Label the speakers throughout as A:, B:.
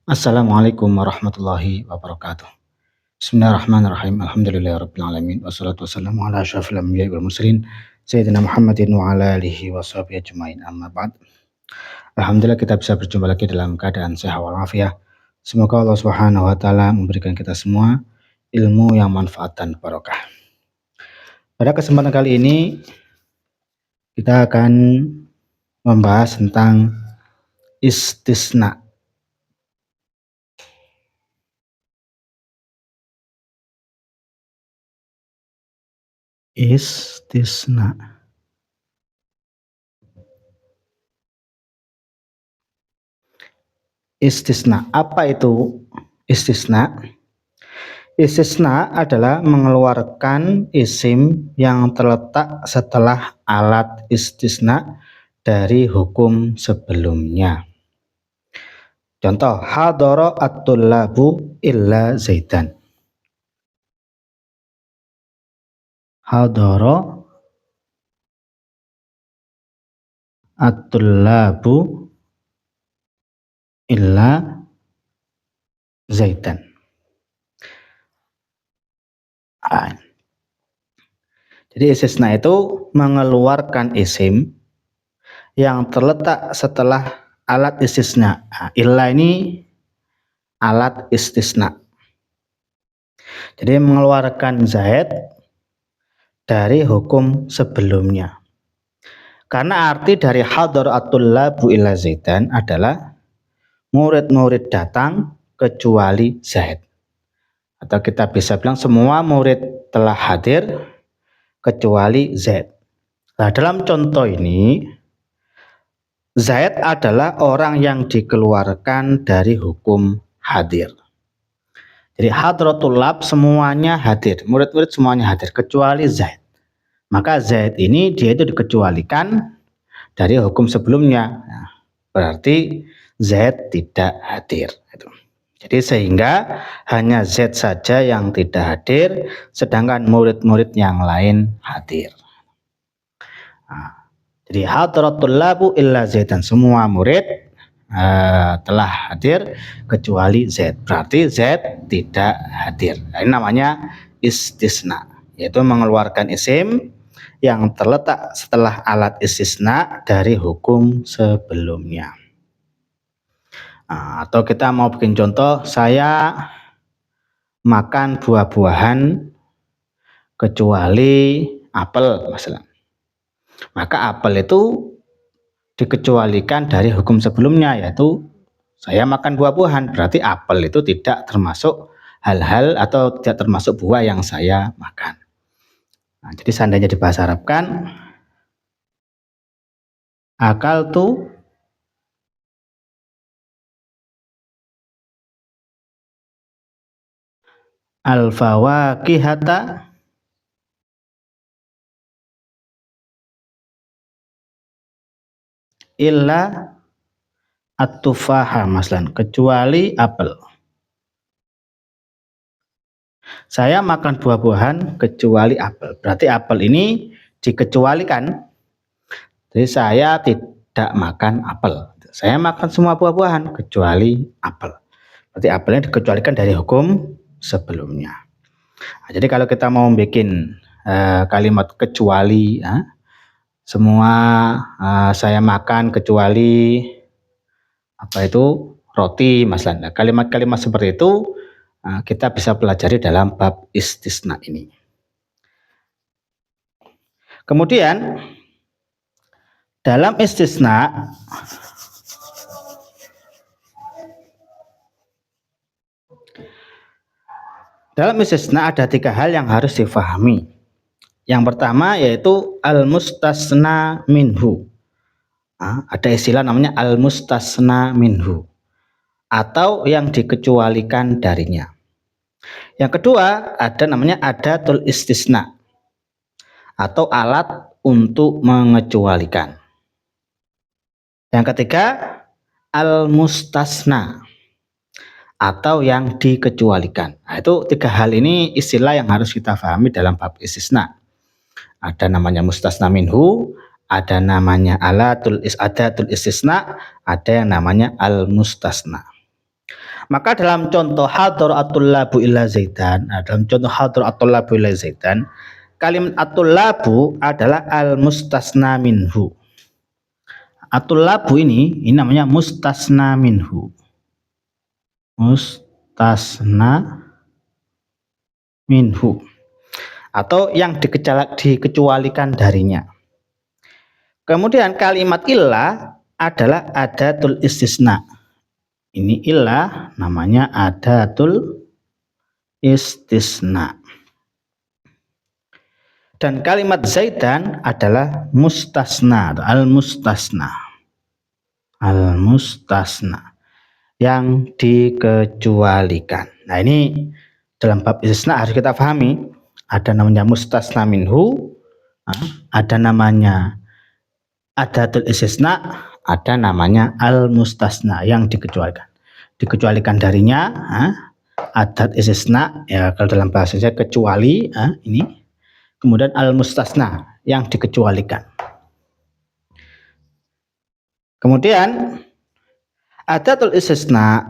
A: Assalamualaikum warahmatullahi wabarakatuh. Bismillahirrahmanirrahim. Alhamdulillahirabbil alamin wassalatu wassalamu ala asyrofil anbiya'i wal mursalin sayyidina Muhammadin wa ala alihi washabihi ajmain. Amma ba'd. Alhamdulillah kita bisa berjumpa lagi dalam keadaan sehat walafiat. Semoga Allah Subhanahu wa taala memberikan kita semua ilmu yang manfaat dan barokah. Pada kesempatan kali ini kita akan membahas tentang istisna. Istisna. Istisna. Apa itu istisna? Istisna adalah mengeluarkan isim yang terletak setelah alat istisna dari hukum sebelumnya. Contoh, hadara at-tullabu illa zaidan. Hadara at-tullabu illa zaidan. Jadi istisna itu mengeluarkan isim yang terletak setelah alat istisna. Illa ini alat istisna. Jadi mengeluarkan Zaid dari hukum sebelumnya. Karena arti dari hadaratul labu illa zaidan adalah murid-murid datang kecuali Zaid. Atau kita bisa bilang semua murid telah hadir kecuali Zaid. Nah, dalam contoh ini Zaid adalah orang yang dikeluarkan dari hukum hadir. Jadi hadratul lab semuanya hadir, murid-murid semuanya hadir kecuali Zaid. Maka Zaid ini dia itu dikecualikan dari hukum sebelumnya. Nah, berarti Zaid tidak hadir. Jadi sehingga hanya Zaid saja yang tidak hadir, sedangkan murid-murid yang lain hadir. Nah, jadi hadratul labu illa Zaidan, semua murid telah hadir kecuali Zaid. Berarti Zaid tidak hadir. Nah, ini namanya istisna, yaitu mengeluarkan isim yang terletak setelah alat istisna dari hukum sebelumnya. Nah, atau kita mau bikin contoh, saya makan buah-buahan kecuali apel misalnya. Maka apel itu dikecualikan dari hukum sebelumnya, yaitu saya makan buah-buahan, berarti apel itu tidak termasuk hal-hal atau tidak termasuk buah yang saya makan. Nah, jadi seandainya di bahasa Arab kan akal tu al-fawakihata illa at-tufaha maslan, kecuali apel. Saya makan buah-buahan kecuali apel. Berarti apel ini dikecualikan. Jadi saya tidak makan apel. Saya makan semua buah-buahan kecuali apel. Berarti apelnya dikecualikan dari hukum sebelumnya. Nah, jadi kalau kita mau bikin kalimat kecuali, semua saya makan kecuali apa itu roti, masalah. Kalimat-kalimat seperti itu kita bisa pelajari dalam bab istisna ini. Kemudian dalam istisna ada 3 hal yang harus difahami. Yang pertama yaitu al-mustasna minhu. Ada istilah namanya al-mustasna minhu, atau yang dikecualikan darinya. Yang kedua ada namanya adatul istisna, atau alat untuk mengecualikan. Yang ketiga al-mustasna, atau yang dikecualikan. Nah, itu 3 hal ini istilah yang harus kita pahami dalam bab istisna. Ada namanya mustasna minhu, ada namanya adatul istisna, ada yang namanya al-mustasna. Maka dalam contoh hadaratul labu ila zaidan, dalam contoh hadaratul labu ila zaidan, kalimat atul labu adalah al mustasna minhu. Atul labu ini namanya mustasna minhu. Mustasna minhu atau yang dikecualikan darinya. Kemudian kalimat illah adalah adatul istisna. Ini illah namanya adatul istisna. Dan kalimat zaidan adalah mustasna, al-mustasna. Al-mustasna yang dikecualikan. Nah, ini dalam bab istisna harus kita pahami. Ada namanya mustasna minhu, ada namanya adatul istisna, ada namanya al-mustasna yang dikecualikan. Dikecualikan darinya adat istisna, ya kalau dalam bahasanya kecuali, ini. Kemudian al-mustasna yang dikecualikan. Kemudian adatul istisna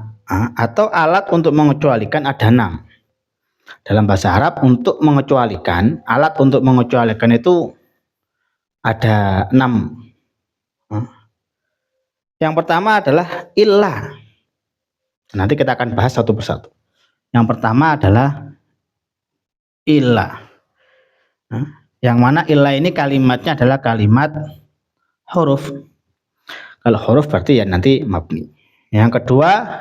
A: atau alat untuk mengecualikan ada 6. Dalam bahasa Arab untuk mengecualikan, alat untuk mengecualikan itu ada 6. Yang pertama adalah illah. Nanti kita akan bahas satu persatu. Yang pertama adalah illah. Yang mana illah ini kalimatnya adalah kalimat huruf. Kalau huruf berarti ya nanti mabni. Yang kedua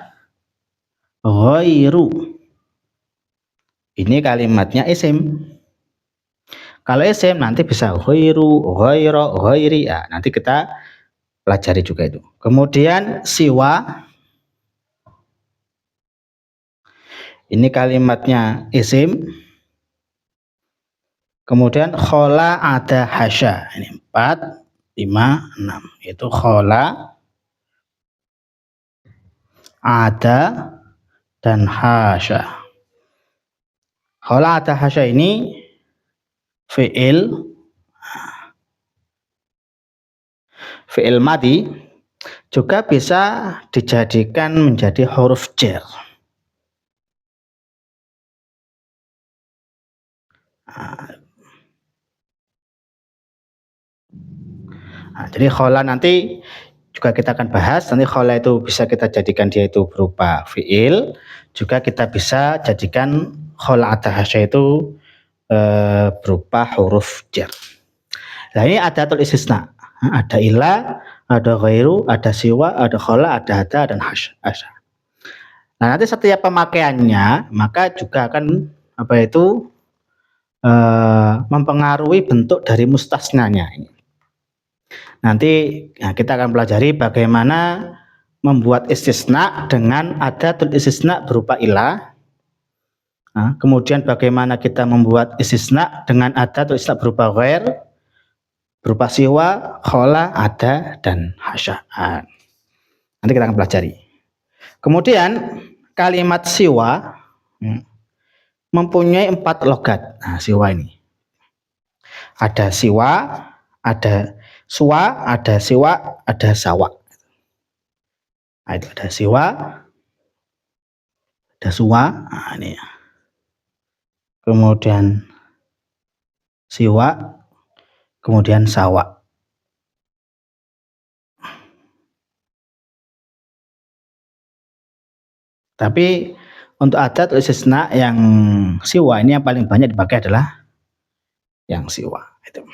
A: ghairu. Ini kalimatnya isim. Kalau isim nanti bisa ghairu, ghaira, ghairi. Nanti kita pelajari juga itu. Kemudian siwa. Ini kalimatnya isim. Kemudian khola ada hasya. Ini 4, 5, 6. Itu khola, ada, dan hasya. Khola ada hasya ini fi'il madi juga bisa dijadikan menjadi huruf jar. Jadi khola nanti juga kita akan bahas. Nanti khola itu bisa kita jadikan dia itu berupa fi'il, juga kita bisa jadikan khola ada hasya itu berupa huruf jar. Nah, ini adatul istisna. Ada ilah, ada ghairu, ada siwa, ada khola, ada hada, dan hasya. Nah, nanti setiap pemakaiannya maka juga akan mempengaruhi bentuk dari mustasnanya ini. Nanti kita akan pelajari bagaimana membuat istisna dengan adatul istisna berupa ilah. Kemudian bagaimana kita membuat istisna dengan adatul istisna berupa ghair, berupa siwa, khola, ada, dan hasya. Nanti kita akan pelajari. Kemudian kalimat siwa mempunyai 4 logat. Siwa ini ada siwa, ada suwa, ada siwa, ada sawa. Itu ada siwa, ada suwa, ini. Kemudian siwa, kemudian sawa. Tapi untuk adat istisna yang siwa ini yang paling banyak dipakai adalah yang siwa. Itu.